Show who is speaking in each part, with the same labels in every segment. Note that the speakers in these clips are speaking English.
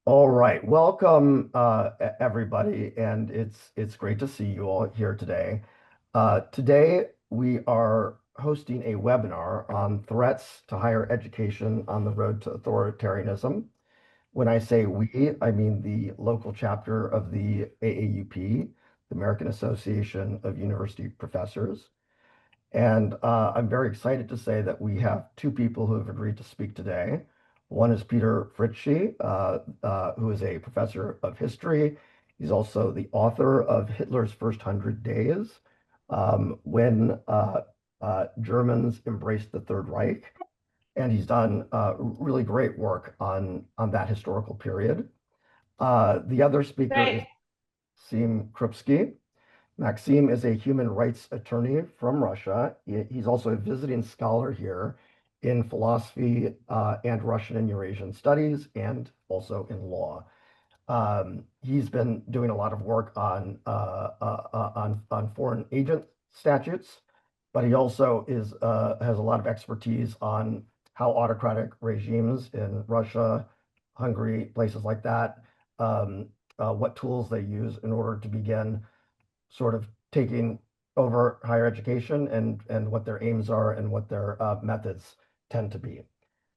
Speaker 1: All right, welcome everybody, and it's great to see you all here today. Today we are hosting a webinar on threats to higher education on the road to authoritarianism. When I say we, I mean the local chapter of the AAUP, the American Association of University Professors. And I'm very excited to say that we have two people who have agreed to speak today. One is Peter Fritsche, who is a professor of history. He's also the author of Hitler's First 100 Days, when Germans embraced the Third Reich. And he's done really great work on that historical period. The other speaker is
Speaker 2: Great.
Speaker 1: Maxim Krupski. Maxim is a human rights attorney from Russia. He's also a visiting scholar here in philosophy and Russian and Eurasian studies, and also in law. He's been doing a lot of work on foreign agent statutes, but he also has a lot of expertise on how autocratic regimes in Russia, Hungary, places like that, what tools they use in order to begin sort of taking over higher education and what their aims are and what their methods tend to be.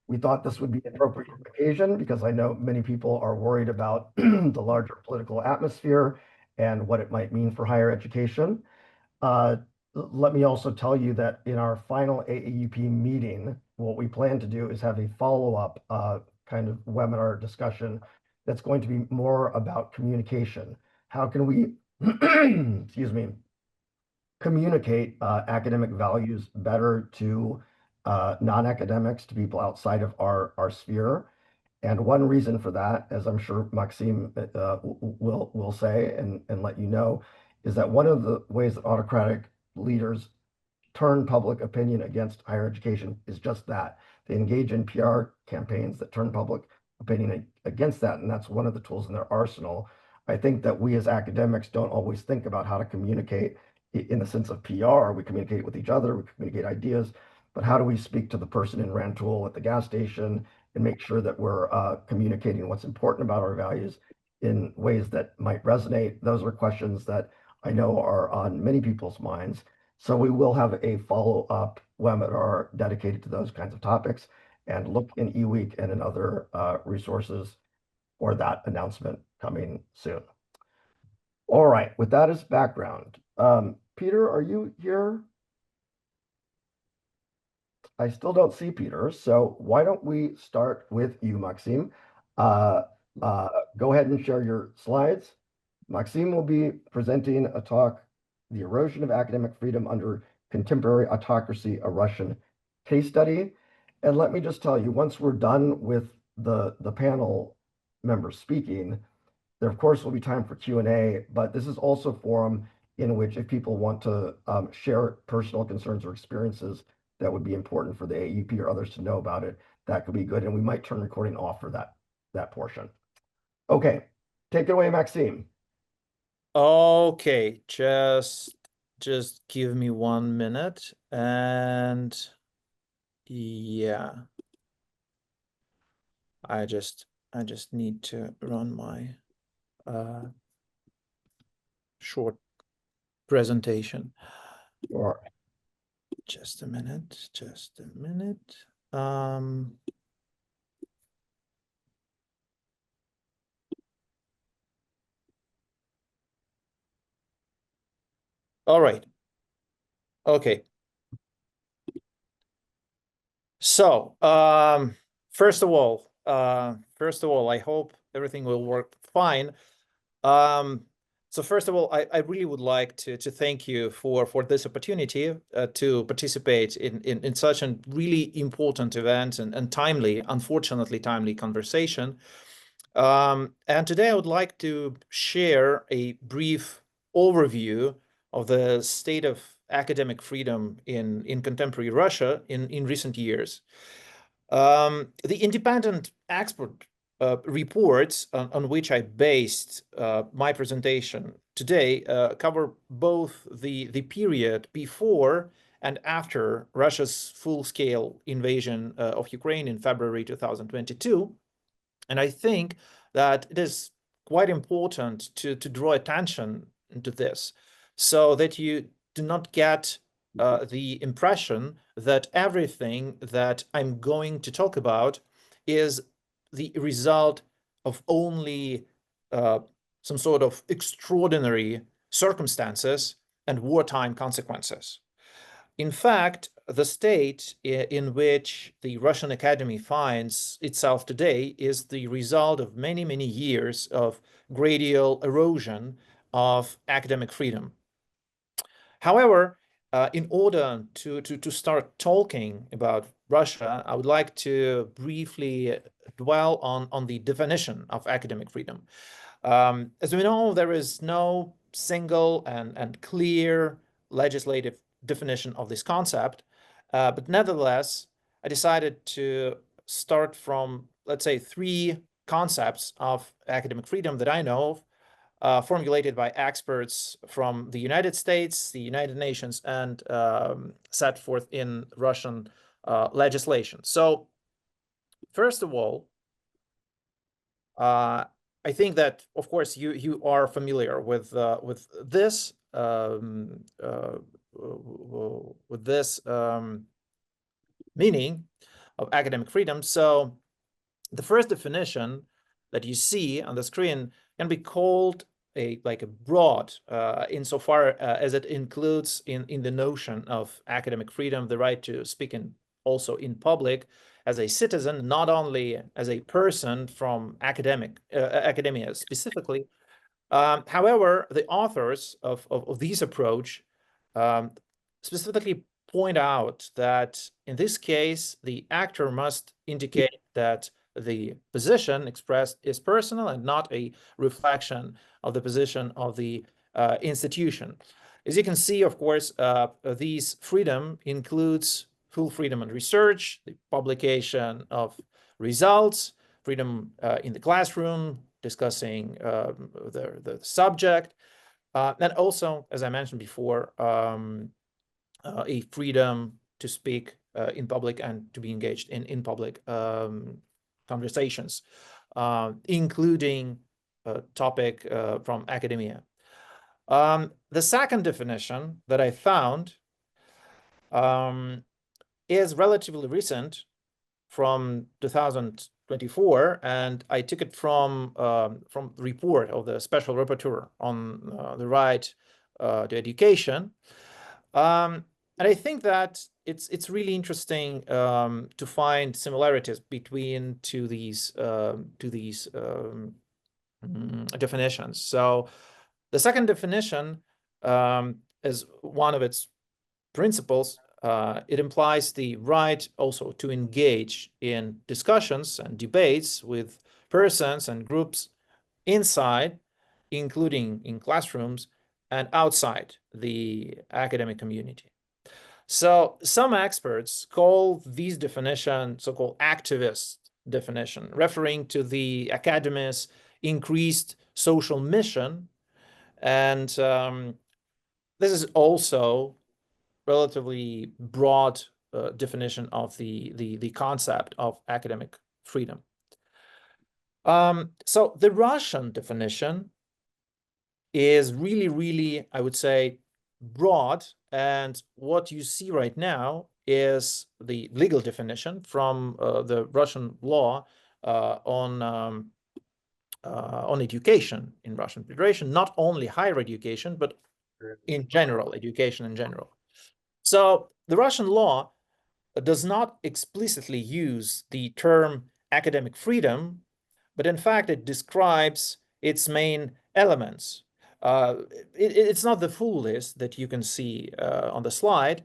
Speaker 1: We thought this would be an appropriate occasion because I know many people are worried about the larger political atmosphere and what it might mean for higher education. Uh, Let me also tell you that in our final AAUP meeting, what we plan to do is have a follow-up kind of webinar discussion that's going to be more about communication. How can we, excuse me, communicate academic values better to non-academics, to people outside of our sphere? And one reason for that, as I'm sure Maxime will say and let you know, is that one of the ways that autocratic leaders turn public opinion against higher education is just that. They engage in PR campaigns that turn public opinion against that, and that's one of the tools in their arsenal. I think that we as academics don't always think about how to communicate in the sense of PR. We communicate with each other, we communicate ideas, but how do we speak to the person in Rantoul at the gas station and make sure that we're communicating what's important about our values in ways that might resonate? Those are questions that I know are on many people's minds. So we will have a follow-up webinar dedicated to those kinds of topics, and look in eWeek and in other resources for that announcement coming soon. All right, with that as background, Peter, are you here? I still don't see Peter, so why don't we start with you, Maxime? Uh, Go ahead and share your slides. Maxime will be presenting a talk, The Erosion of Academic Freedom Under Contemporary Autocracy, a Russian Case Study. And let me just tell you, once we're done with the panel members speaking, there, of course, will be time for Q&A, but this is also a forum in which if people want to share personal concerns or experiences that would be important for the AUP or others to know about it, that could be good. And we might turn recording off for that portion. Okay, take it away, Maxime.
Speaker 3: Okay, just give me 1 minute and yeah, I just need to run my short presentation.
Speaker 1: Sure.
Speaker 3: Just a minute. All right. Okay. So, first of all, I hope everything will work fine. So first of all, I really would like to thank you for this opportunity to participate in such a really important event and timely, unfortunately timely conversation. And today I would like to share a brief overview of the state of academic freedom in contemporary Russia in recent years. The independent expert reports on which I based my presentation today cover both the period before and after Russia's full-scale invasion of Ukraine in February 2022. And I think that it is quite important to draw attention to this, so that you do not get the impression that everything that I'm going to talk about is the result of only some sort of extraordinary circumstances and wartime consequences. In fact, the state in which the Russian Academy finds itself today is the result of many, many years of gradual erosion of academic freedom. However, in order to start talking about Russia, I would like to briefly dwell on the definition of academic freedom. As we know, there is no single and clear legislative definition of this concept, but nevertheless, I decided to start from, let's say, three concepts of academic freedom that I know of, formulated by experts from the United States, the United Nations, and set forth in Russian legislation. So, first of all, I think that, of course, you are familiar with this meaning of academic freedom. So, the first definition that you see on the screen can be called a broad, insofar as it includes in the notion of academic freedom the right to speak also in public as a citizen, not only as a person from academia specifically. However, the authors of this approach um, specifically point out that in this case, the actor must indicate that the position expressed is personal and not a reflection of the position of the institution. As you can see, of course, these freedom includes full freedom on research, the publication of results, freedom in the classroom, discussing the subject, and also, as I mentioned before, a freedom to speak in public and to be engaged in public conversations, including a topic from academia. The second definition that I found is relatively recent, from 2024, and I took it from the report of the Special Rapporteur on the right to education. And I think that it's really interesting to find similarities between these definitions. So the second definition, as one of its principles, it implies the right also to engage in discussions and debates with persons and groups inside, including in classrooms, and outside the academic community. So some experts call these definition so-called activist definition, referring to the academy's increased social mission. And this is also relatively broad definition of the concept of academic freedom. So the Russian definition is really, really, I would say, broad. And what you see right now is the legal definition from the Russian law on education in Russian Federation, not only higher education, but in general, education in general. So the Russian law does not explicitly use the term academic freedom, but in fact, it describes its main elements. It's not the full list that you can see on the slide,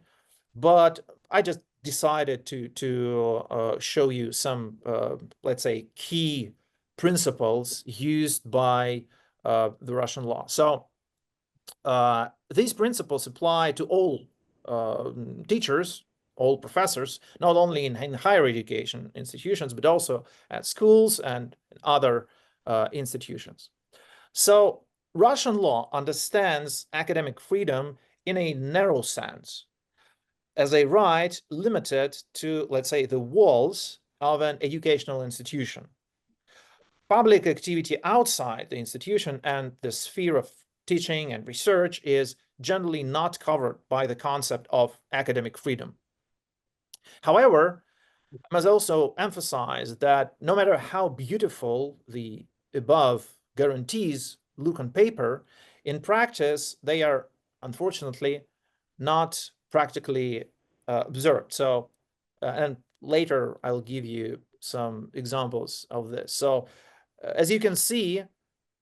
Speaker 3: but I just decided to show you some, let's say, key principles used by the Russian law. So these principles apply to all teachers, all professors, not only in higher education institutions, but also at schools and other institutions. So Russian law understands academic freedom in a narrow sense, as a right limited to, let's say, the walls of an educational institution. public activity outside the institution and the sphere of teaching and research is generally not covered by the concept of academic freedom. However, I must also emphasize that no matter how beautiful the above guarantees look on paper, in practice, they are unfortunately not practically observed. So, and later I'll give you some examples of this. So, as you can see,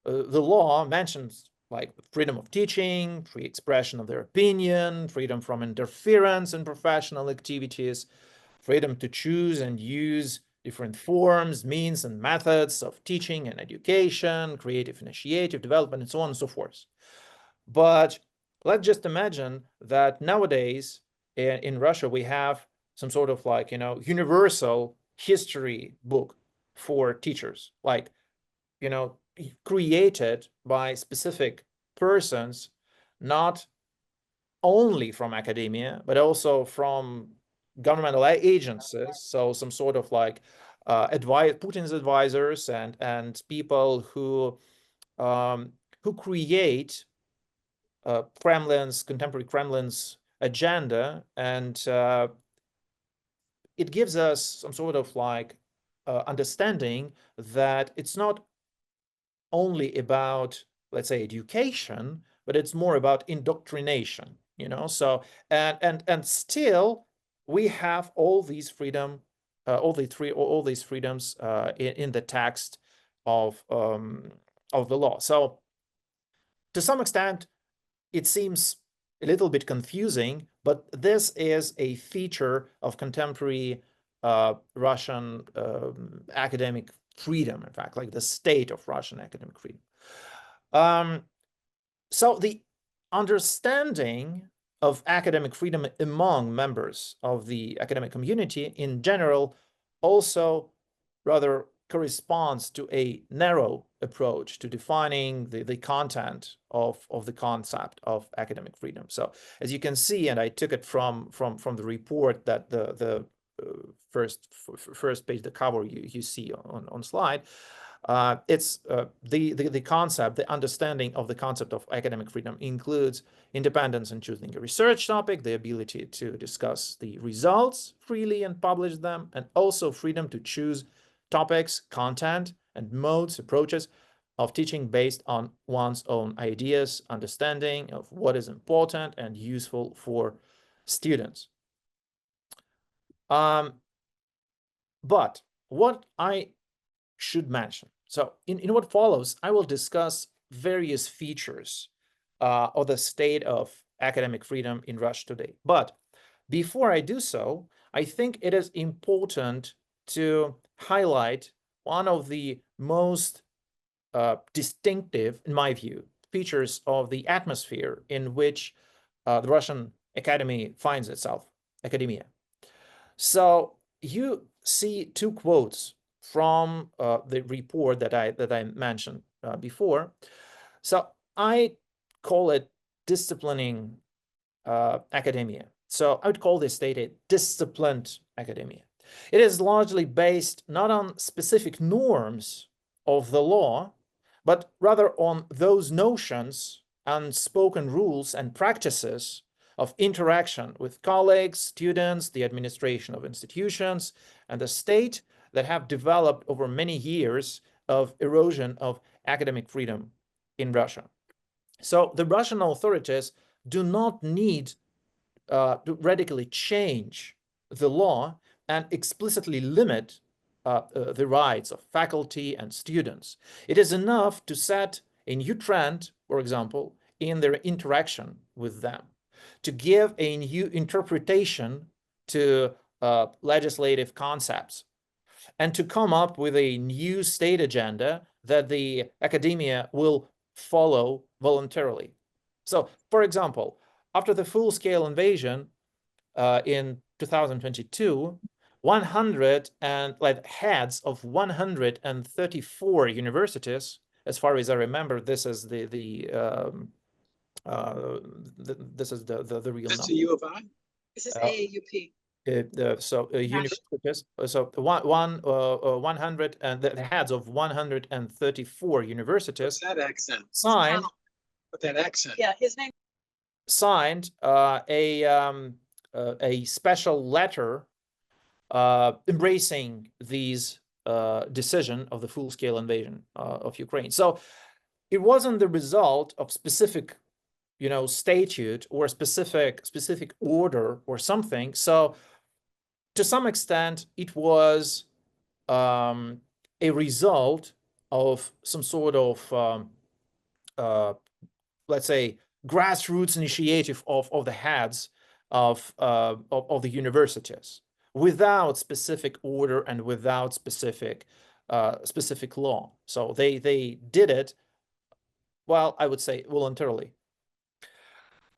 Speaker 3: the law mentions like freedom of teaching, free expression of their opinion, freedom from interference in professional activities, freedom to choose and use different forms, means, and methods of teaching and education, creative initiative, development, and so on and so forth. But let's just imagine that nowadays in Russia, we have some sort of like, universal history book for teachers, like, created by specific persons, not only from academia, but also from governmental agencies. So some sort of like Putin's advisors and people who create contemporary Kremlin's agenda, and it gives us some sort of like understanding that it's not only about, let's say, education, but it's more about indoctrination, So and still we have all these freedom, all these freedoms in the text of the law. So to some extent, it seems a little bit confusing, but this is a feature of contemporary Russian academic freedom, in fact, like the state of Russian academic freedom. So the understanding of academic freedom among members of the academic community in general also rather corresponds to a narrow approach to defining the content of the concept of academic freedom. So as you can see, and I took it from the report that the first page, the cover you see on slide, it's the concept, the understanding of the concept of academic freedom includes independence in choosing a research topic, the ability to discuss the results freely and publish them, and also freedom to choose topics, content, and modes, approaches of teaching based on one's own ideas, understanding of what is important and useful for students. But what I should mention, so in what follows, I will discuss various features of the state of academic freedom in Russia today. But before I do so, I think it is important to highlight one of the most distinctive, in my view, features of the atmosphere in which the Russian academy finds itself, academia. So you see two quotes from the report that I mentioned before. So I call it disciplining academia. So I would call this state a disciplined academia. It is largely based not on specific norms of the law, but rather on those notions and spoken rules and practices of interaction with colleagues, students, the administration of institutions, and the state that have developed over many years of erosion of academic freedom in Russia. So the Russian authorities do not need to radically change the law and explicitly limit the rights of faculty and students. It is enough to set a new trend, for example, in their interaction with them, to give a new interpretation to legislative concepts, and to come up with a new state agenda that the academia will follow voluntarily. So, for example, after the full-scale invasion in 2022, 100 and like heads of 134 universities, as far as I remember, this is this is the real
Speaker 2: That's
Speaker 3: number.
Speaker 2: the U of I?
Speaker 4: This is AAUP.
Speaker 3: universities, so 100 and the heads of 134 universities
Speaker 2: What's that accent?
Speaker 3: signed
Speaker 2: With that accent.
Speaker 4: Yeah, his name.
Speaker 3: signed a special letter embracing these decision of the full-scale invasion of Ukraine. So it wasn't the result of specific, statute or specific order or something. So to some extent, it was a result of some sort of let's say, grassroots initiative of the heads of the universities, without specific order and without specific law. So they did it, well, I would say voluntarily.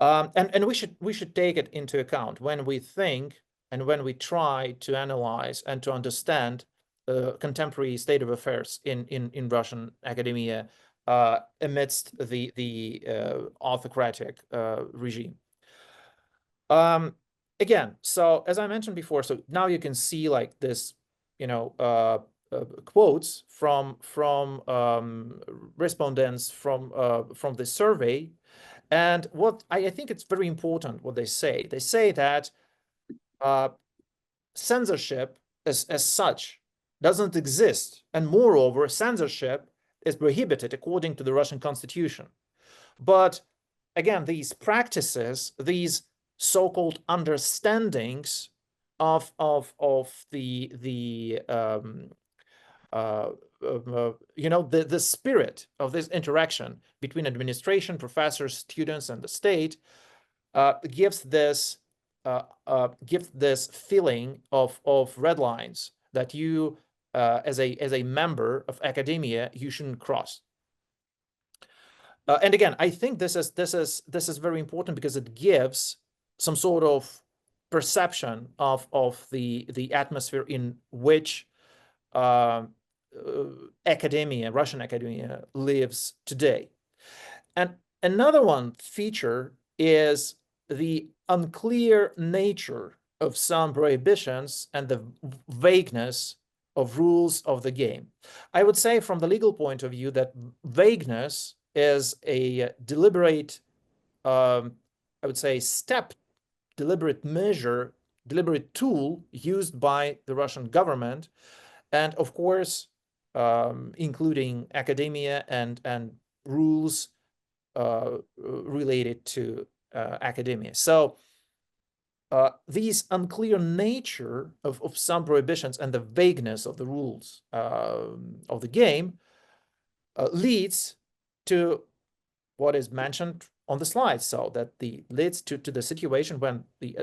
Speaker 3: And we should take it into account when we think and when we try to analyze and to understand the contemporary state of affairs in Russian academia amidst the autocratic regime. Again, so as I mentioned before, so now you can see like this, quotes from respondents from the survey. And what I think it's very important what they say. They say that censorship as such doesn't exist. And moreover, censorship is prohibited according to the Russian constitution. But again, these practices, these so-called understandings of the the spirit of this interaction between administration, professors, students, and the state gives this feeling of red lines that you, as a member of academia, you shouldn't cross. And again, I think this is very important because it gives some sort of perception of the atmosphere in which Russian academia lives today. And another one feature is the unclear nature of some prohibitions and the vagueness of rules of the game. I would say from the legal point of view that vagueness is a deliberate, I would say, deliberate measure, deliberate tool used by the Russian government, and of course, including academia and rules related to academia. So these unclear nature of some prohibitions and the vagueness of the rules of the game leads to what is mentioned on the slide. So that leads to the situation when the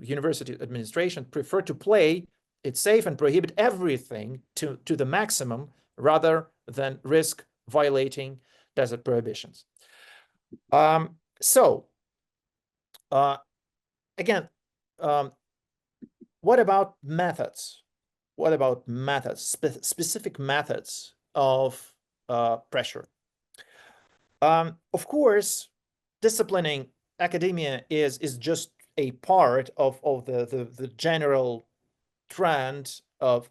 Speaker 3: university administration prefer to play it safe and prohibit everything to the maximum rather than risk violating desert prohibitions. Again, what about methods? What about methods, specific methods of pressure? Of course, disciplining academia is just a part of the general trend of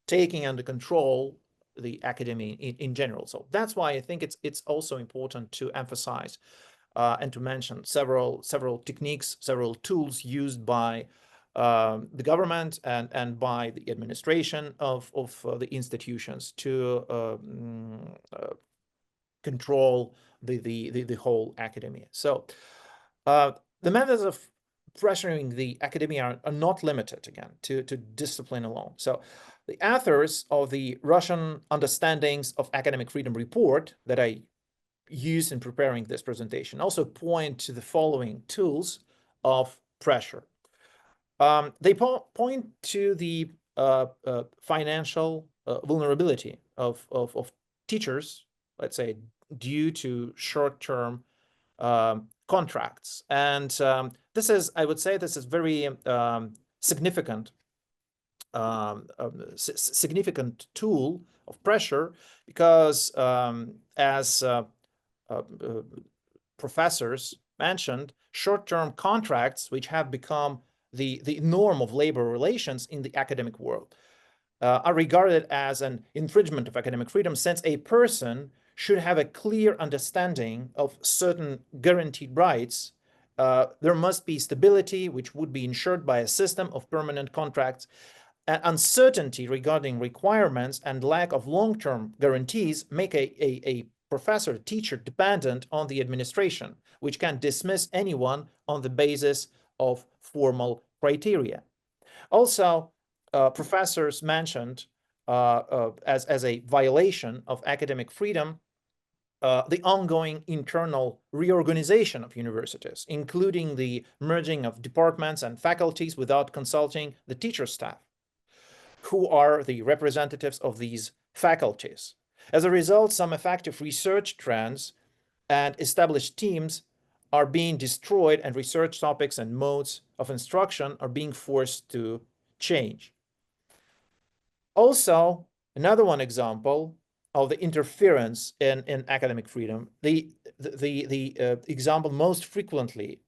Speaker 3: taking under control the academia in general. So that's why I think it's also important to emphasize and to mention several techniques, several tools used by the government and by the administration of the institutions to control the whole academia. So the methods of pressuring the academia are not limited, again, to discipline alone. So the authors of the Russian Understandings of Academic Freedom report that I used in preparing this presentation also point to the following tools of pressure. They point to the financial vulnerability of teachers, let's say, due to short-term contracts. And this is, I would say, this is very significant significant tool of pressure because as professors mentioned, short-term contracts, which have become the norm of labor relations in the academic world, are regarded as an infringement of academic freedom, since a person should have a clear understanding of certain guaranteed rights. There must be stability, which would be ensured by a system of permanent contracts. Uncertainty regarding requirements and lack of long-term guarantees make a professor, teacher dependent on the administration, which can dismiss anyone on the basis of formal criteria. Also, professors mentioned as a violation of academic freedom the ongoing internal reorganization of universities, including the merging of departments and faculties without consulting the teacher staff, who are the representatives of these faculties. As a result, some effective research trends and established teams are being destroyed, and research topics and modes of instruction are being forced to change. Also, another one example of the interference in academic freedom, the example most frequently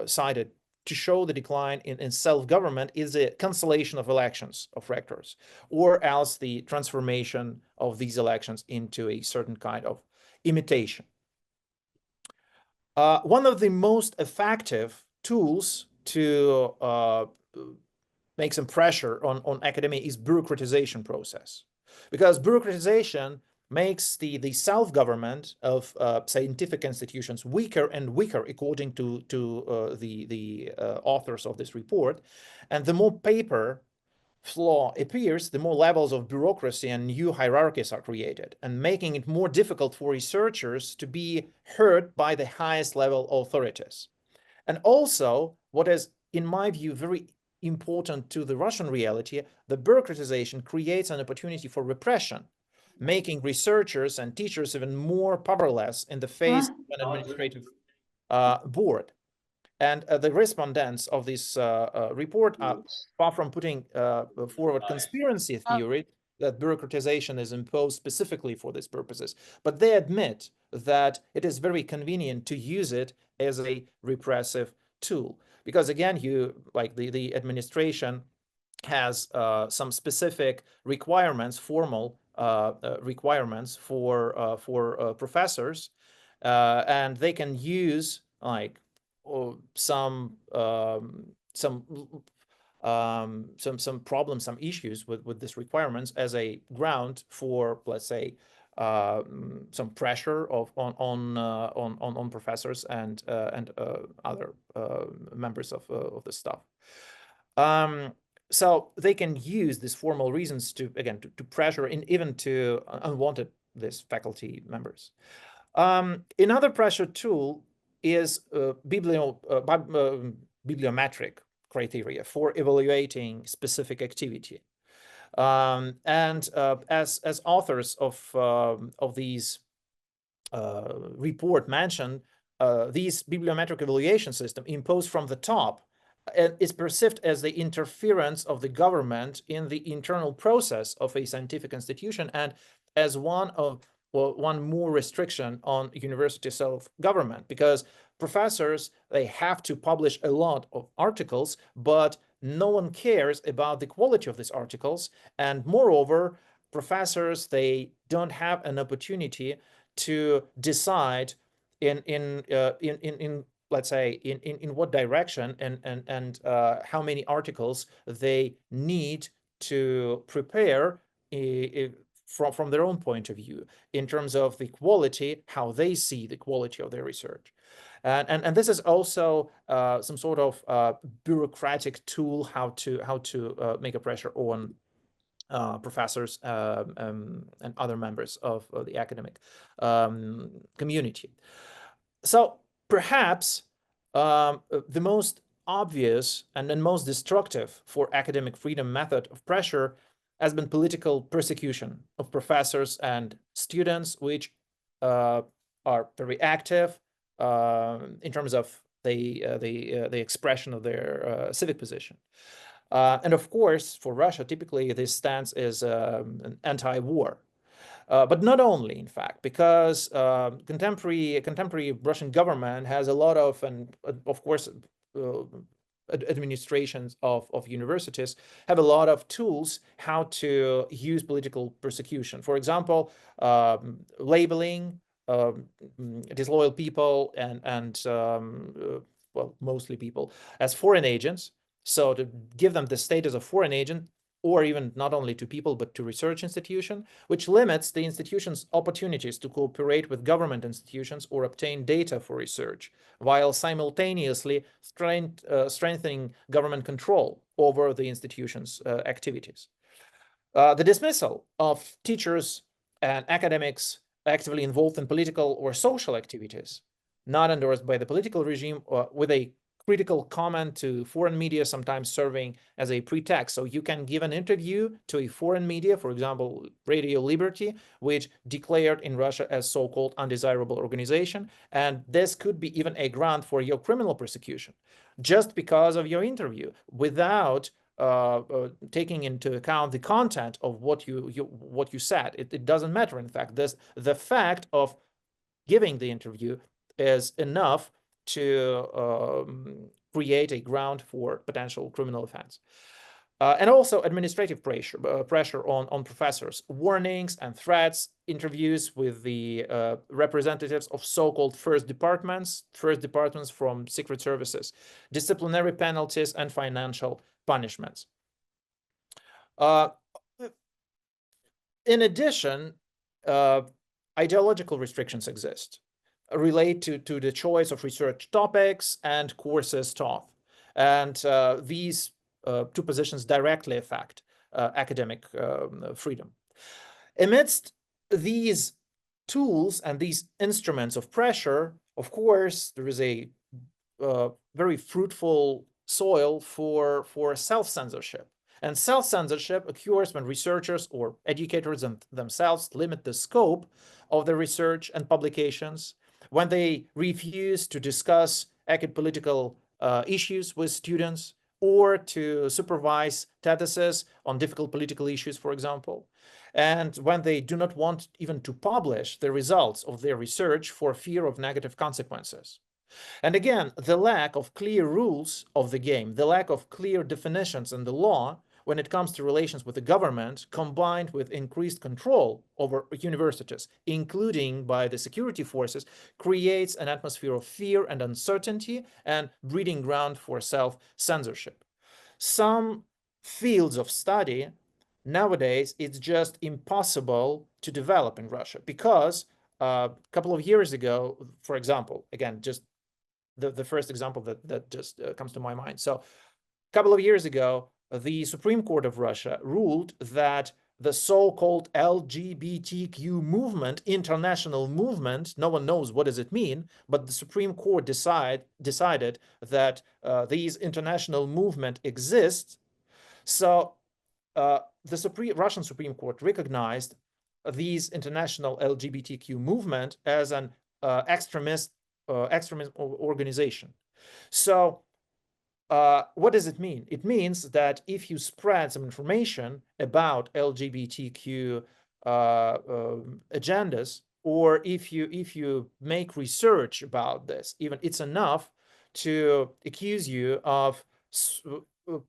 Speaker 3: cited to show the decline in self-government is the cancellation of elections of rectors, or else the transformation of these elections into a certain kind of imitation. One of the most effective tools to make some pressure on academia is bureaucratization process, because bureaucratization makes the self-government of scientific institutions weaker and weaker, according to the authors of this report. And the more paper flaw appears, the more levels of bureaucracy and new hierarchies are created, and making it more difficult for researchers to be heard by the highest level authorities. And also, what is, in my view, very important to the Russian reality, the bureaucratization creates an opportunity for repression, making researchers and teachers even more powerless in the face of an administrative board. And the respondents of this report are far from putting forward conspiracy theory that bureaucratization is imposed specifically for these purposes, but they admit that it is very convenient to use it as a repressive tool. Because again, the administration has some specific requirements, formal requirements for professors, and they can use some problems, some issues with these requirements as a ground for, let's say, some pressure on professors and other members of the staff. So they can use these formal reasons to, again, to pressure and even to unwanted these faculty members. Another pressure tool is bibliometric criteria for evaluating specific activity. As authors of these report mentioned, these bibliometric evaluation system imposed from the top is perceived as the interference of the government in the internal process of a scientific institution, and as one more restriction on university self-government, because professors, they have to publish a lot of articles, but no one cares about the quality of these articles. And moreover, professors, they don't have an opportunity to decide in let's say in what direction and how many articles they need to prepare from their own point of view, in terms of the quality, how they see the quality of their research. And this is also some sort of bureaucratic tool how to make a pressure on professors and other members of the academic community. So perhaps the most obvious and then most destructive for academic freedom method of pressure has been political persecution of professors and students, which are very active in terms of the expression of their civic position. And of course, for Russia, typically this stance is an anti-war. But not only, in fact, because contemporary Russian government has a lot of, and of course, administrations of universities have a lot of tools how to use political persecution. For example, labeling disloyal people and well, mostly people as foreign agents. So to give them the status of foreign agent, or even not only to people, but to research institution, which limits the institution's opportunities to cooperate with government institutions or obtain data for research, while simultaneously strengthening government control over the institution's activities. The dismissal of teachers and academics actively involved in political or social activities not endorsed by the political regime, with a critical comment to foreign media, sometimes serving as a pretext. So you can give an interview to a foreign media, for example, Radio Liberty, which declared in Russia as so-called undesirable organization. And this could be even a ground for your criminal persecution, just because of your interview, without taking into account the content of what you said. It doesn't matter. In fact, the fact of giving the interview is enough to create a ground for potential criminal offense. And also administrative pressure on professors, warnings and threats, interviews with the representatives of so-called first departments from secret services, disciplinary penalties, and financial punishments. In addition, ideological restrictions exist, relate to the choice of research topics and courses taught. And these two positions directly affect academic freedom. Amidst these tools and these instruments of pressure, of course, there is a very fruitful soil for self-censorship. And self-censorship occurs when researchers or educators themselves limit the scope of their research and publications, when they refuse to discuss political issues with students, or to supervise theses on difficult political issues, for example, and when they do not want even to publish the results of their research for fear of negative consequences. And again, the lack of clear rules of the game, the lack of clear definitions in the law when it comes to relations with the government, combined with increased control over universities, including by the security forces, creates an atmosphere of fear and uncertainty and breeding ground for self-censorship. Some fields of study nowadays, it's just impossible to develop in Russia, because a couple of years ago, for example, again, just the first example that just comes to my mind. So a couple of years ago, the Supreme Court of Russia ruled that the so-called LGBTQ movement, international movement, no one knows what does it mean, but the Supreme Court decided that these international movement exists. So the Russian Supreme Court recognized these international LGBTQ movement as an extremist organization. So what does it mean? It means that if you spread some information about LGBTQ agendas, or if you make research about this, even it's enough to accuse you of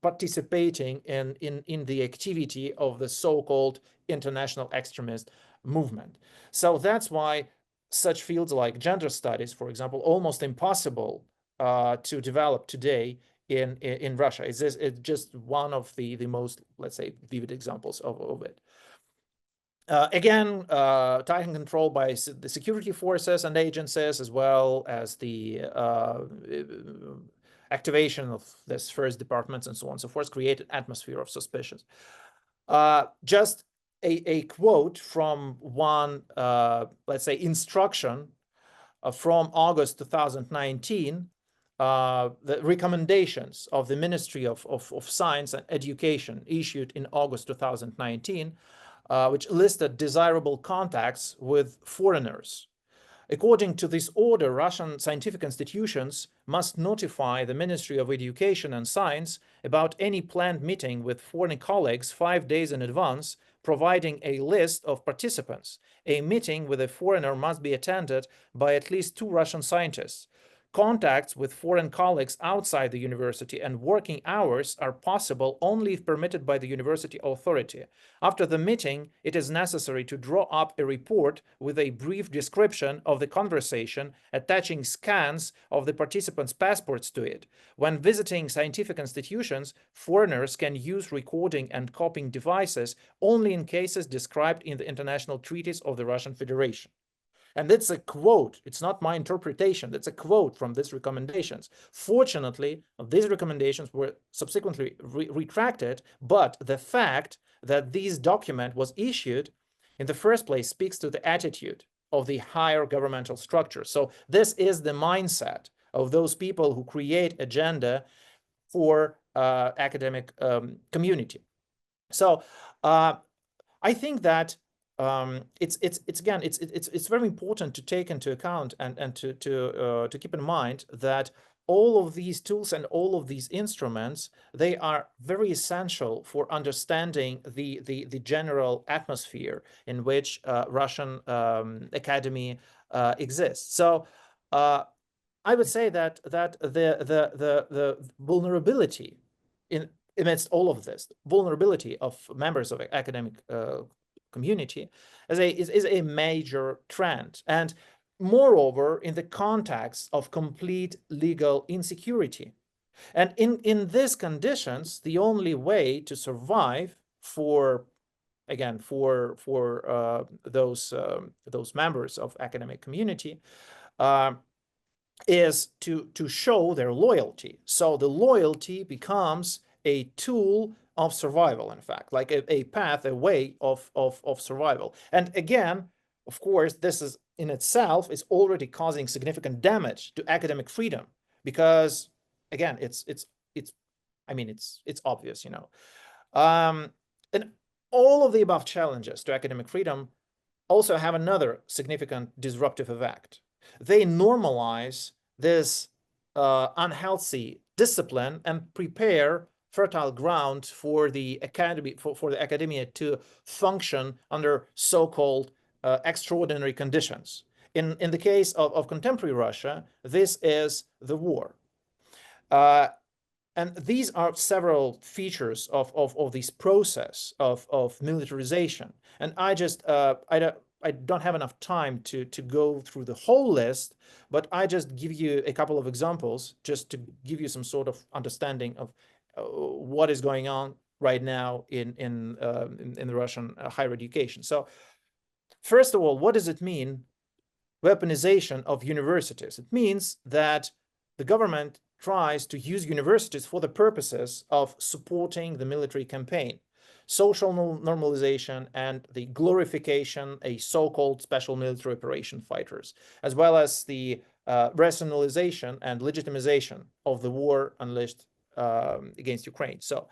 Speaker 3: participating in the activity of the so-called international extremist movement. So that's why such fields like gender studies, for example, almost impossible to develop today in Russia. It's just one of the most, let's say, vivid examples of it. Again, tightened control by the security forces and agencies, as well as the activation of this first departments and so on and so forth, created an atmosphere of suspicion. Just a quote from one, let's say, instruction from August 2019, the recommendations of the Ministry of Science and Education issued in August 2019, which listed desirable contacts with foreigners. According to this order, Russian scientific institutions must notify the Ministry of Education and Science about any planned meeting with foreign colleagues 5 days in advance, providing a list of participants. A meeting with a foreigner must be attended by at least 2 Russian scientists. Contacts with foreign colleagues outside the university and working hours are possible only if permitted by the university authority. After the meeting, it is necessary to draw up a report with a brief description of the conversation, attaching scans of the participants' passports to it. When visiting scientific institutions, foreigners can use recording and copying devices only in cases described in the international treaties of the Russian Federation. And that's a quote. It's not my interpretation. That's a quote from these recommendations. Fortunately, these recommendations were subsequently retracted, but the fact that this document was issued in the first place speaks to the attitude of the higher governmental structure. So this is the mindset of those people who create agenda for academic community. So I think that it's very important to take into account and to keep in mind that all of these tools and all of these instruments, they are very essential for understanding the general atmosphere in which Russian academy exists. So I would say that the vulnerability amidst all of this, vulnerability of members of academic community is a major trend. And moreover, in the context of complete legal insecurity. And in these conditions, the only way to survive for, again, for those members of academic community is to show their loyalty. So the loyalty becomes a tool of survival, in fact, like a path, a way of survival. And again, of course, this is in itself is already causing significant damage to academic freedom, because again, it's obvious, you know. And all of the above challenges to academic freedom also have another significant disruptive effect. They normalize this unhealthy discipline and prepare fertile ground for the academy, for the academia to function under so-called extraordinary conditions. In the case of contemporary Russia, this is the war. And these are several features of this process of militarization. And I don't have enough time to go through the whole list, but I just give you a couple of examples just to give you some sort of understanding of what is going on right now in the Russian higher education. So first of all, what does it mean, weaponization of universities? It means that the government tries to use universities for the purposes of supporting the military campaign, social normalization, and the glorification, a so-called special military operation fighters, as well as the rationalization and legitimization of the war unleashed against Ukraine. So,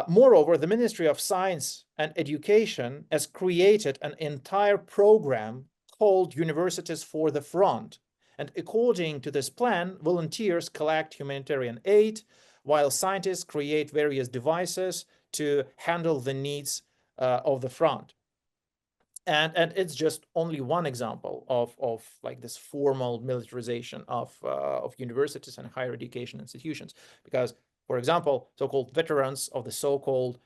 Speaker 3: moreover, the Ministry of Science and Education has created an entire program called Universities for the Front. And according to this plan, volunteers collect humanitarian aid, while scientists create various devices to handle the needs of the front. And it's just only one example of like this formal militarization of universities and higher education institutions. Because, for example, so-called veterans of the so-called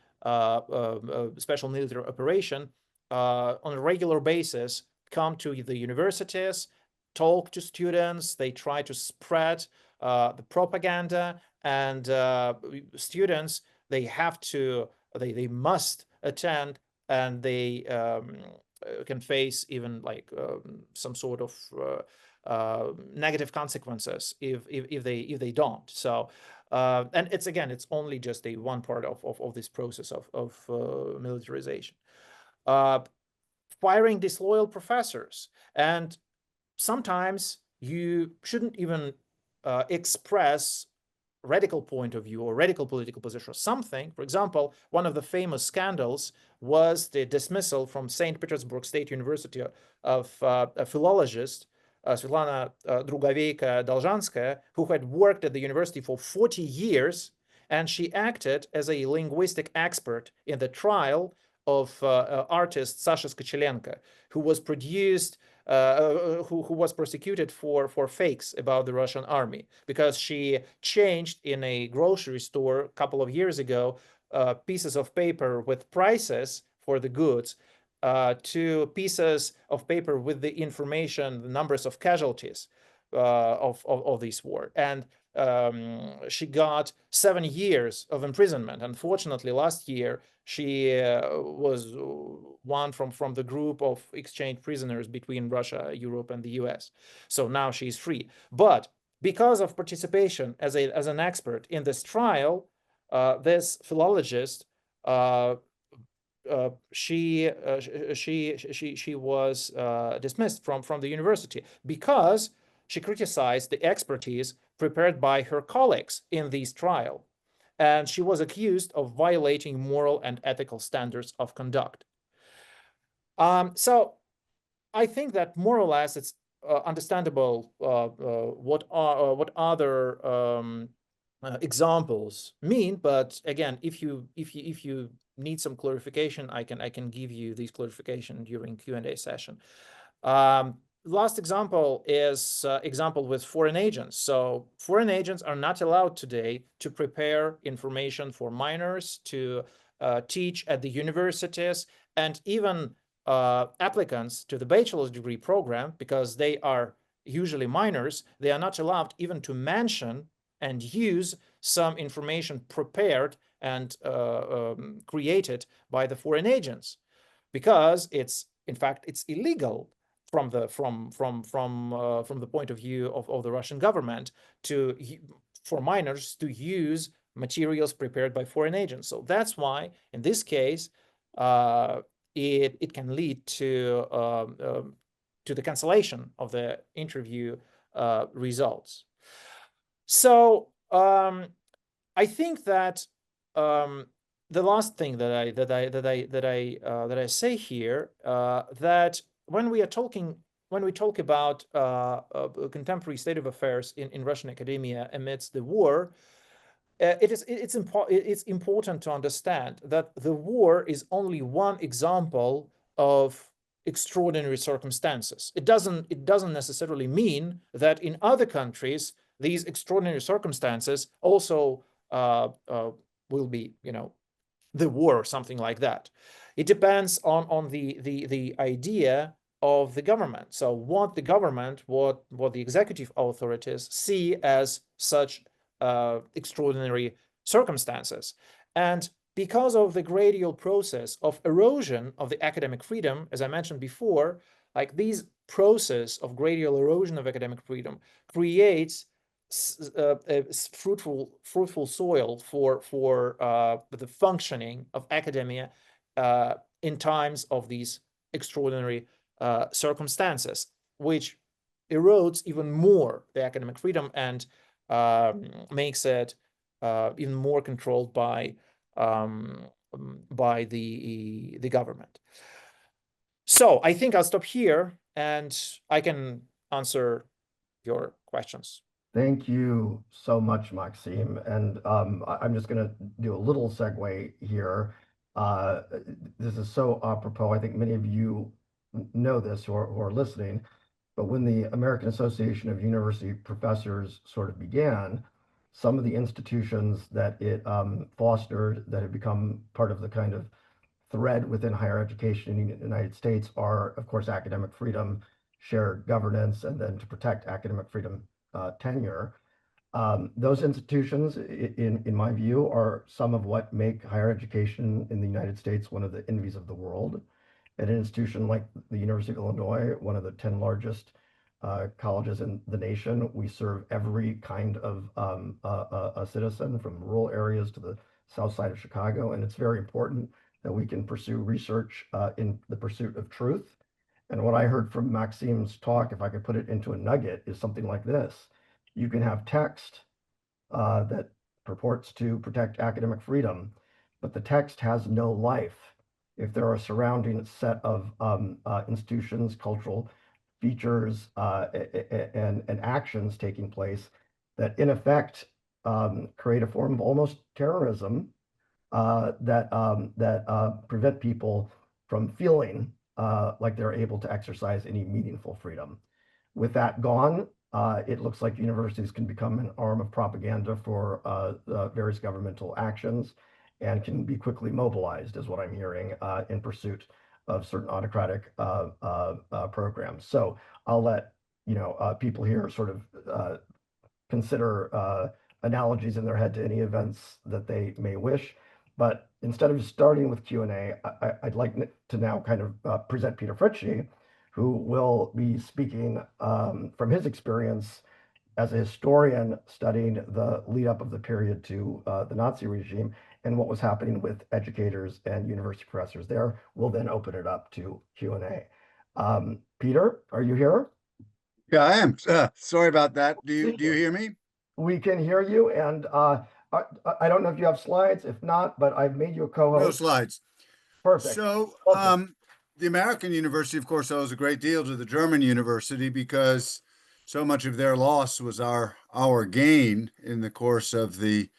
Speaker 3: special military operation on a regular basis come to the universities, talk to students, they try to spread the propaganda, and students, they must attend, and they can face even like some sort of negative consequences if they don't. So and it's only just a one part of this process of militarization. Firing disloyal professors, and sometimes you shouldn't even express radical point of view or radical political position or something. For example, one of the famous scandals was the dismissal from St. Petersburg State University of a philologist, Svetlana Drugoveyka-Dolzhanskaya, who had worked at the university for 40 years, and she acted as a linguistic expert in the trial of artist Sasha Skochelenko, who was produced, who was prosecuted for fakes about the Russian army because she changed in a grocery store a couple of years ago pieces of paper with prices for the goods to pieces of paper with the information, the numbers of casualties of this war. And she got 7 years of imprisonment. Unfortunately, last year, she was one from the group of exchange prisoners between Russia, Europe, and the US. So now she's free. But because of participation as an expert in this trial, this philologist she was dismissed from the university because she criticized the expertise prepared by her colleagues in this trial, and she was accused of violating moral and ethical standards of conduct. So I think that more or less it's understandable what other examples mean. But again, if you need some clarification, I can give you this clarification during Q&A session. Last example is example with foreign agents. So foreign agents are not allowed today to prepare information for minors, to teach at the universities, and even applicants to the bachelor's degree program, because they are usually minors, they are not allowed even to mention and use some information prepared and created by the foreign agents, because in fact it's illegal from the point of view of the Russian government for minors to use materials prepared by foreign agents. So that's why in this case it can lead to the cancellation of the interview results. So I think that the last thing that I say here, that when we talk about contemporary state of affairs in Russian academia amidst the war, it's important to understand that the war is only one example of extraordinary circumstances. It doesn't necessarily mean that in other countries these extraordinary circumstances also will be, the war or something like that. It depends on the idea of the government. So what the government, what the executive authorities see as such extraordinary circumstances. And because of the gradual process of erosion of the academic freedom, as I mentioned before, like this process of gradual erosion of academic freedom creates a fruitful soil for the functioning of academia in times of these extraordinary circumstances, which erodes even more the academic freedom and makes it even more controlled by the government. So I think I'll stop here and I can answer your questions.
Speaker 1: Thank you so much, Maxime. And I'm just going to do a little segue here. This is so apropos. I think many of you know this who are listening, but when the American Association of University Professors sort of began, some of the institutions that it fostered that have become part of the kind of thread within higher education in the United States are, of course, academic freedom, shared governance, and then to protect academic freedom tenure. Those institutions, in my view, are some of what make higher education in the United States one of the envies of the world. At an institution like the University of Illinois, one of the 10 largest colleges in the nation, we serve every kind of a citizen, from rural areas to the south side of Chicago. And it's very important that we can pursue research in the pursuit of truth. And what I heard from Maxime's talk, if I could put it into a nugget, is something like this. You can have text that purports to protect academic freedom, but the text has no life if there are a surrounding set of institutions, cultural features, and actions taking place that in effect create a form of almost terrorism that prevent people from feeling like they're able to exercise any meaningful freedom. With that gone, it looks like universities can become an arm of propaganda for various governmental actions and can be quickly mobilized, is what I'm hearing, in pursuit of certain autocratic programs. So I'll let people here sort of consider analogies in their head to any events that they may wish. But instead of starting with Q&A, I'd like to now kind of present Peter Fritschie, who will be speaking from his experience as a historian studying the lead up of the period to the Nazi regime and what was happening with educators and university professors there. We'll then open it up to Q&A. Peter, are you here?
Speaker 2: Yeah, I am. Sorry about that. Do you
Speaker 1: See,
Speaker 2: hear me?
Speaker 1: we can hear you, and I don't know if you have slides. If not, but I've made you a
Speaker 2: No
Speaker 1: co-host.
Speaker 2: slides.
Speaker 1: Perfect.
Speaker 2: So,
Speaker 1: Welcome.
Speaker 2: the American university, of course, owes a great deal to the German university because so much of their loss was our gain in the course of the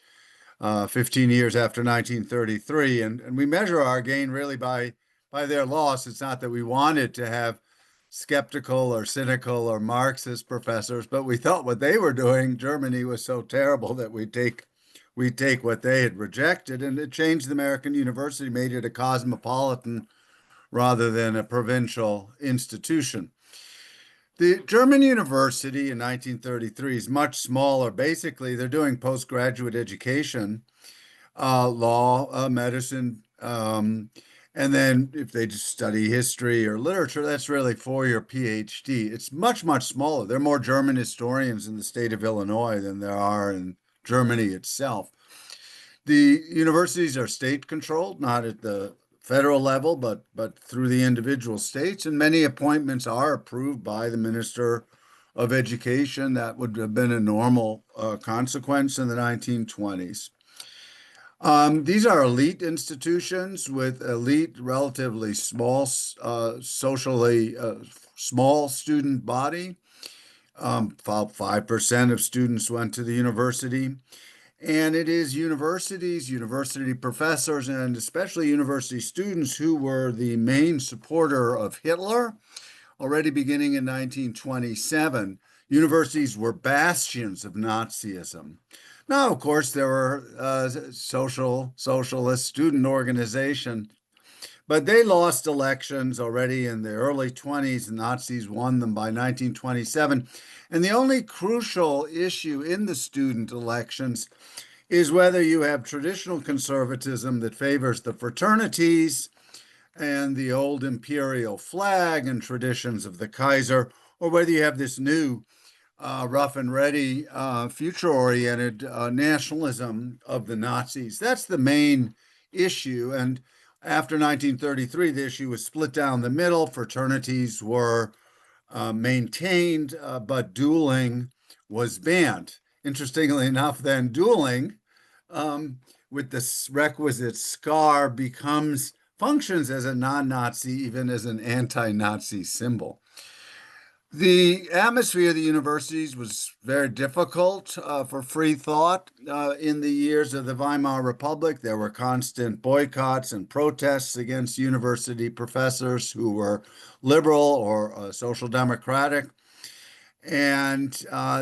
Speaker 2: 15 years after 1933, and we measure our gain really by their loss. It's not that we wanted to have skeptical or cynical or Marxist professors, but we thought what they were doing, Germany, was so terrible that we take what they had rejected, and it changed the American university, made it a cosmopolitan rather than a provincial institution. The German university in 1933 is much smaller. Basically, they're doing postgraduate education, law, medicine, and then if they just study history or literature, that's really for your PhD. It's much, much smaller. There are more German historians in the state of Illinois than there are in Germany itself. The universities are state controlled, not at the federal level, but through the individual states, and many appointments are approved by the Minister of Education. That would have been a normal consequence in the 1920s. These are elite institutions with elite, relatively small, socially small student body. About 5% of students went to the university. And it is universities, university professors, and especially university students who were the main supporter of Hitler. Already beginning in 1927, universities were bastions of Nazism. Now, of course, there were socialist student organizations, but they lost elections already in the early 20s. The Nazis won them by 1927. And the only crucial issue in the student elections is whether you have traditional conservatism that favors the fraternities and the old imperial flag and traditions of the Kaiser, or whether you have this new rough and ready, future-oriented nationalism of the Nazis. That's the main issue. And after 1933, the issue was split down the middle. Fraternities were maintained, but dueling was banned. Interestingly enough, then dueling, with the requisite scar, functions as a non-Nazi, even as an anti-Nazi symbol. The atmosphere of the universities was very difficult for free thought. In the years of the Weimar Republic, there were constant boycotts and protests against university professors who were liberal or social democratic. And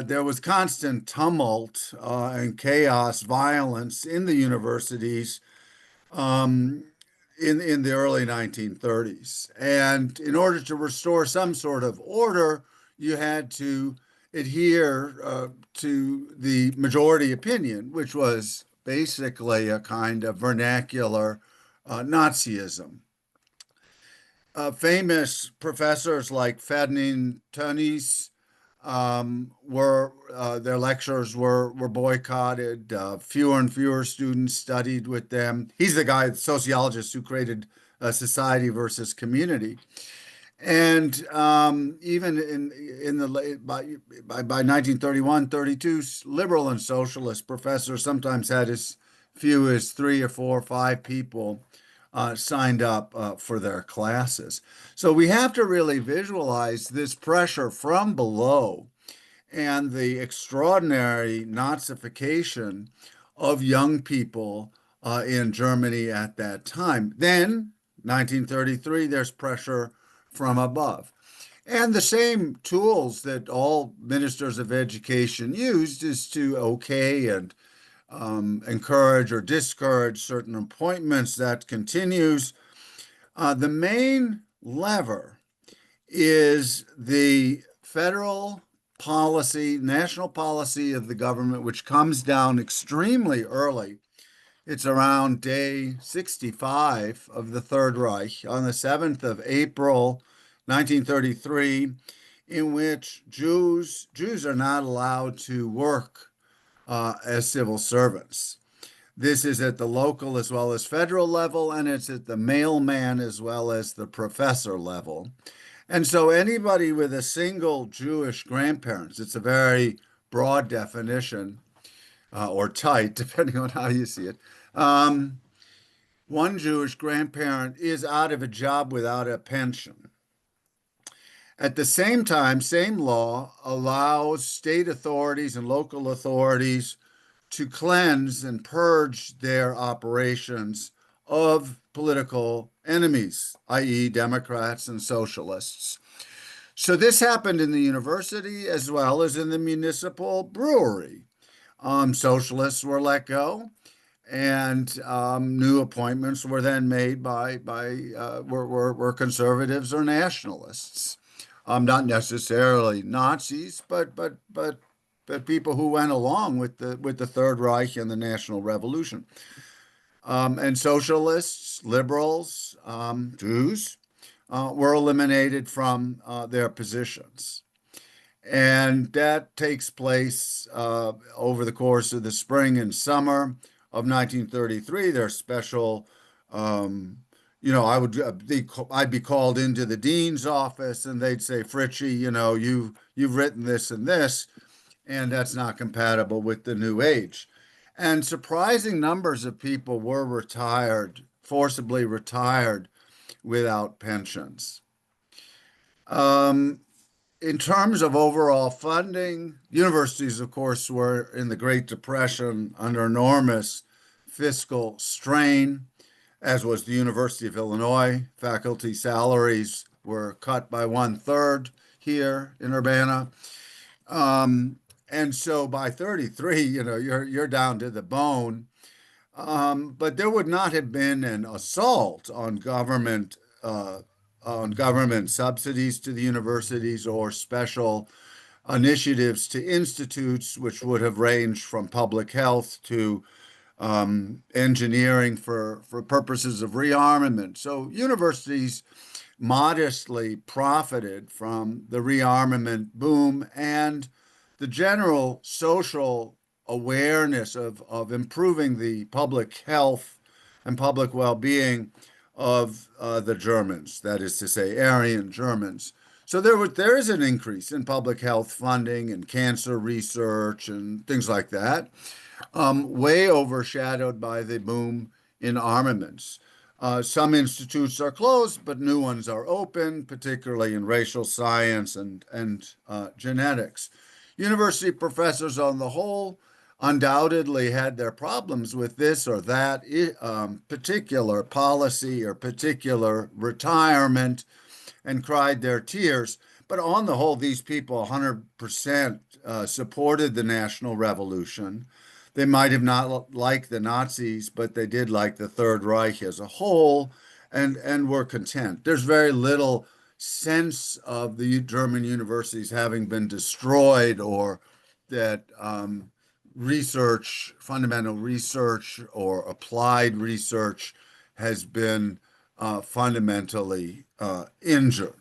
Speaker 2: there was constant tumult and chaos, violence in the universities in the early 1930s. And in order to restore some sort of order, you had to adhere to the majority opinion, which was basically a kind of vernacular Nazism. Famous professors like Ferdinand Tönnies were their lectures were boycotted. Fewer and fewer students studied with them. He's the guy, the sociologist, who created Society versus Community. And even in the late by 1931, 32, liberal and socialist professors sometimes had as few as 3 or 4 or 5 people signed up for their classes. So we have to really visualize this pressure from below and the extraordinary Nazification of young people in Germany at that time. Then, 1933, there's pressure from above. And the same tools that all ministers of education used is to okay and encourage or discourage certain appointments. That continues. The main lever is the federal policy, national policy of the government, which comes down extremely early. It's around day 65 of the Third Reich on the 7th of April, 1933, in which Jews are not allowed to work as civil servants. This is at the local as well as federal level, and it's at the mailman as well as the professor level. And so anybody with a single Jewish grandparents, it's a very broad definition, or tight, depending on how you see it. One Jewish grandparent is out of a job without a pension. At the same time, same law allows state authorities and local authorities to cleanse and purge their operations of political enemies, i.e., Democrats and socialists. So this happened in the university as well as in the municipal brewery. Socialists were let go, and new appointments were then made by were conservatives or nationalists, not necessarily Nazis, but people who went along with the Third Reich and the National Revolution. And socialists, liberals, Jews were eliminated from their positions. And that takes place over the course of the spring and summer of 1933. There's special, I'd be called into the dean's office, and they'd say, Fritchie, you've written this and this, and that's not compatible with the new age. And surprising numbers of people were forcibly retired without pensions. In terms of overall funding, universities, of course, were in the Great Depression under enormous fiscal strain, as was the University of Illinois. Faculty salaries were cut by 1/3 here in Urbana. And so by 33, you're down to the bone. But there would not have been an assault on government subsidies to the universities or special initiatives to institutes, which would have ranged from public health to engineering for purposes of rearmament. So universities modestly profited from the rearmament boom and the general social awareness of improving the public health and public well-being of the Germans, that is to say, Aryan Germans. So there is an increase in public health funding and cancer research and things like that, way overshadowed by the boom in armaments. Some institutes are closed, but new ones are open, particularly in racial science and genetics. University professors on the whole undoubtedly had their problems with this or that particular policy or particular retirement and cried their tears. But on the whole, these people 100% supported the National Revolution. They might have not liked the Nazis, but they did like the Third Reich as a whole and were content. There's very little sense of the German universities having been destroyed or that fundamental research or applied research has been fundamentally injured.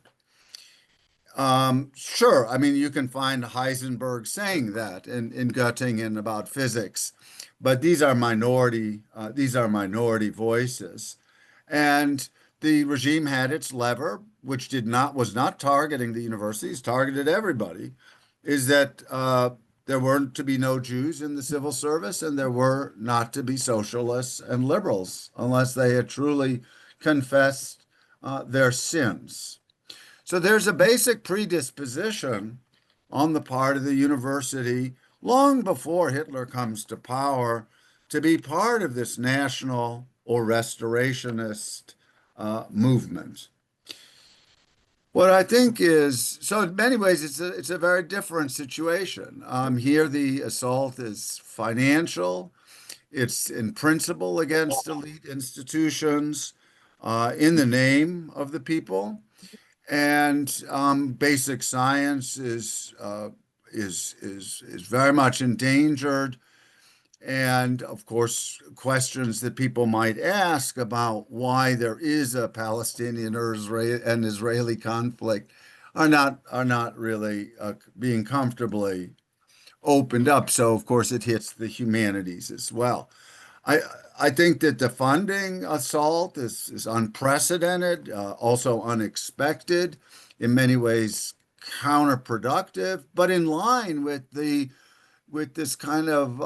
Speaker 2: Sure, I mean, you can find Heisenberg saying that in Göttingen about physics, but these are minority voices. And the regime had its lever, which was not targeting the universities, targeted everybody, is that there weren't to be no Jews in the civil service, and there were not to be socialists and liberals unless they had truly confessed their sins. So there's a basic predisposition on the part of the university long before Hitler comes to power to be part of this national or restorationist movement. What I think is, so in many ways, it's a very different situation. Here, the assault is financial. It's in principle against elite institutions, in the name of the people, and basic science is very much endangered. And of course, questions that people might ask about why there is a Palestinian or an Israeli conflict are not really being comfortably opened up. So of course, it hits the humanities as well. I I think that the funding assault is unprecedented, also unexpected, in many ways counterproductive, but in line with this kind of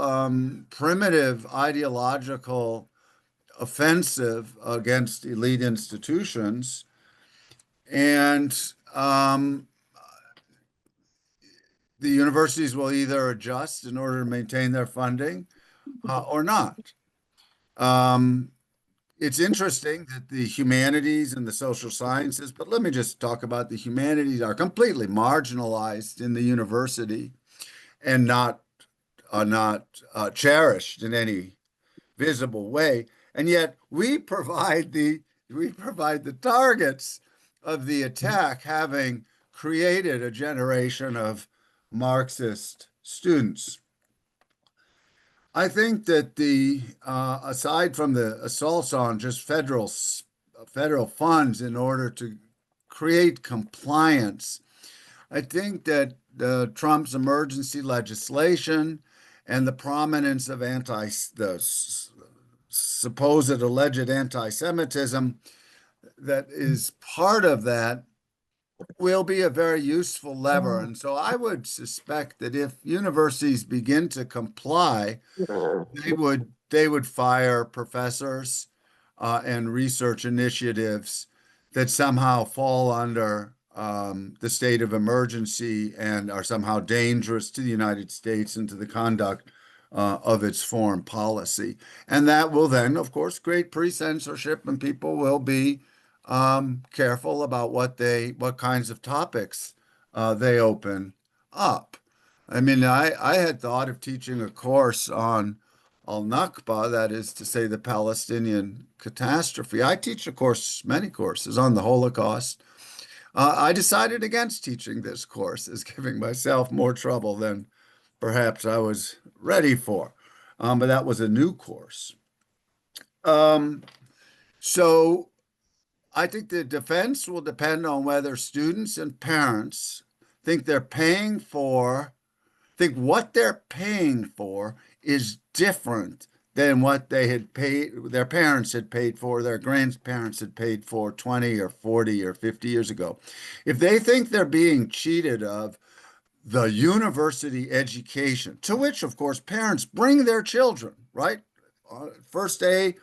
Speaker 2: primitive ideological offensive against elite institutions. And the universities will either adjust in order to maintain their funding or not. Um, it's interesting that the humanities and the social sciences, but let me just talk about the humanities, are completely marginalized in the university and not are not cherished in any visible way, and yet we provide the targets of the attack, having created a generation of Marxist students. I think that the aside from the assaults on just federal funds in order to create compliance, I think that Trump's emergency legislation and the prominence of supposed alleged anti-Semitism that is part of that will be a very useful lever. And so I would suspect that if universities begin to comply, they would fire professors and research initiatives that somehow fall under the state of emergency and are somehow dangerous to the United States and to the conduct of its foreign policy. And that will then, of course, create pre-censorship, and people will be careful about what kinds of topics they open up. I mean, I had thought of teaching a course on al-Nakba, that is to say, the Palestinian catastrophe. I teach many courses on the Holocaust. I decided against teaching this course, as giving myself more trouble than perhaps I was ready for. But that was a new course. So I think the defense will depend on whether students and parents think what they're paying for is different than what their parents had paid for, their grandparents had paid for 20 or 40 or 50 years ago. If they think they're being cheated of the university education, to which, of course, parents bring their children, right? First day,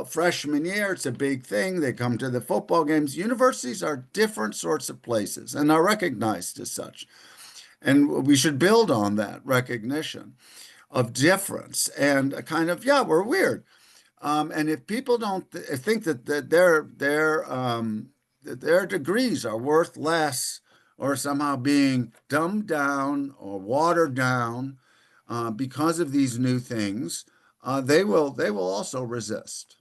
Speaker 2: freshman year, it's a big thing. They come to the football games. Universities are different sorts of places and are recognized as such. And we should build on that recognition of difference and a kind of, yeah, we're weird. And if people don't think that their degrees are worth less or somehow being dumbed down or watered down because of these new things, they will also resist.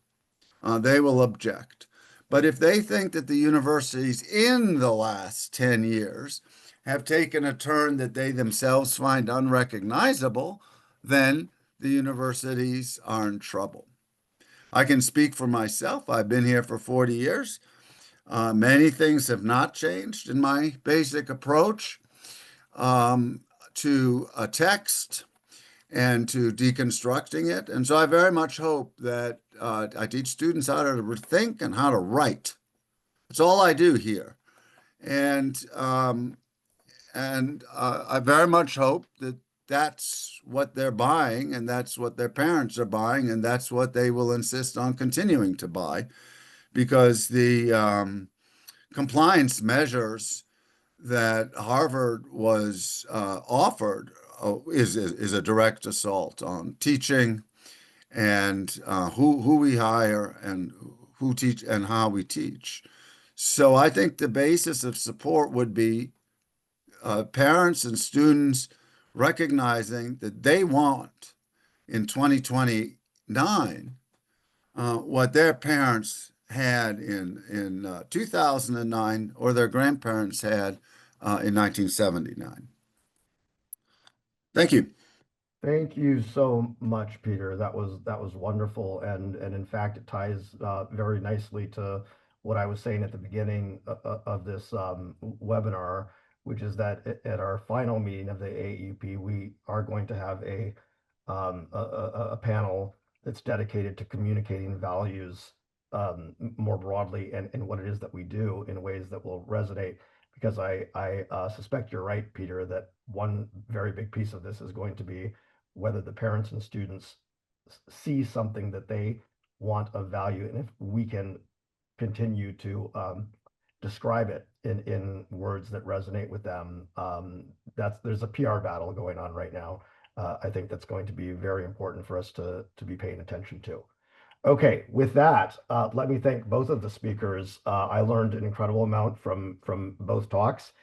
Speaker 2: They will object. But if they think that the universities in the last 10 years have taken a turn that they themselves find unrecognizable, then the universities are in trouble. I can speak for myself. I've been here for 40 years. Many things have not changed in my basic approach to a text and to deconstructing it. And so I very much hope that I teach students how to think and how to write. That's all I do here. And I very much hope that that's what they're buying, and that's what their parents are buying, and that's what they will insist on continuing to buy, because the compliance measures that Harvard was offered is a direct assault on teaching and who we hire and who teach and how we teach. So I think the basis of support would be parents and students recognizing that they want in 2029 what their parents had in 2009 or their grandparents had in 1979. Thank you.
Speaker 1: Thank you so much, Peter. That was wonderful, and in fact, it ties very nicely to what I was saying at the beginning of this webinar, which is that at our final meeting of the AAUP, we are going to have a panel that's dedicated to communicating values more broadly and what it is that we do in ways that will resonate. Because I suspect you're right, Peter, that one very big piece of this is going to be whether the parents and students see something that they want of value, and if we can continue to describe it in words that resonate with them. There's a PR battle going on right now. I think that's going to be very important for us to be paying attention to. Okay, with that, let me thank both of the speakers. I learned an incredible amount from both talks.